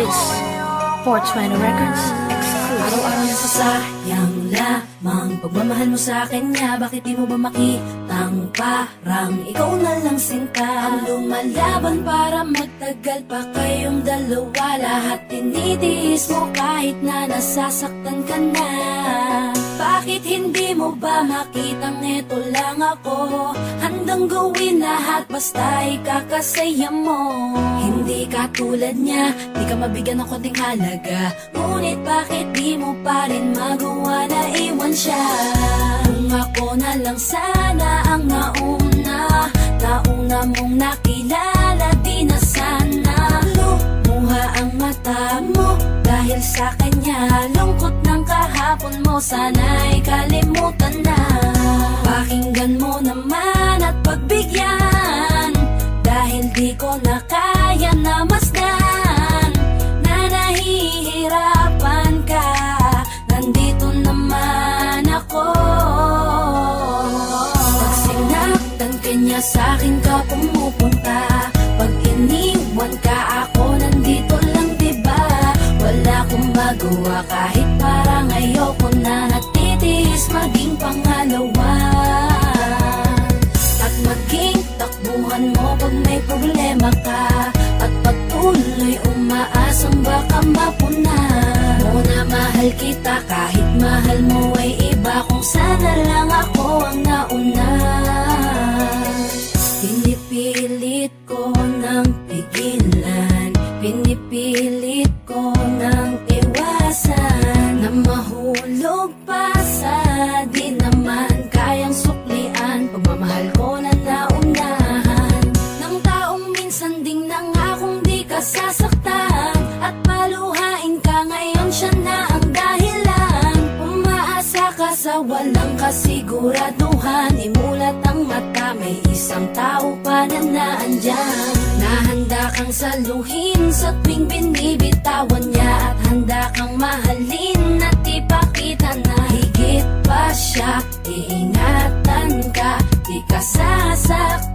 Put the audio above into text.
This 420 Records exclusive. Araw-araw na sasayang lamang pagmamahal mo sa akin nga. Bakit di mo ba makitang parang ikaw na lang sinta ang lumalaban para magtagal pa kayong dalawa. Lahat tinitiis mo kahit na nasasaktan ka na. Bakit hindi mo ba makitang eto lang ako? Handang gawin lahat basta ikakasaya mo. Hindi ka tulad niya, di ka mabigyan ng konting halaga. Ngunit bakit di mo pa rin magawa na iwan siya? Kung ako na lang sana ang nauna mong nakilala, di na sana lumuha ang mata mo dahil sa kanya. Lungkot ng kahapon mo, sana'y kalimutan na. Pakinggan mo naman at pagbigyan, dahil di ko na kaya na masdan na nahihirapan ka. Nandito naman ako. Pag sinaktan ka niya, sa'kin ka pumupunta. Pag iniwan ka, ako nandito lang, diba? Wala akong magawa kahit parang ayoko na. Natitiis maging pangalawa at maging takbuhan mo pag may problema ka. At patuloy umaasang baka mapuna mo na mahal kita kahit mahal mo ay iba. Kung sana lang ako ang nauna. Pinipilit ko ng pigilan, pinipilit ko ng iwasan, na mahulog pa sa di naman kayang suklian. Pagmamahal ko na naunahan ng taong minsan ding nangakong di ka sasaktan. At paluhain ka ngayon, siya na ang dahilan. Umaasa ka sa walang kasiguraduhan. Imulat ang mata, may isang tao pa na naandyan. Nahanda kang saluhin sa tuwing binibitawan niya. At handa kang mahalin at ipakita na higit pa siya. Iingatan ka, di ka sasaktan.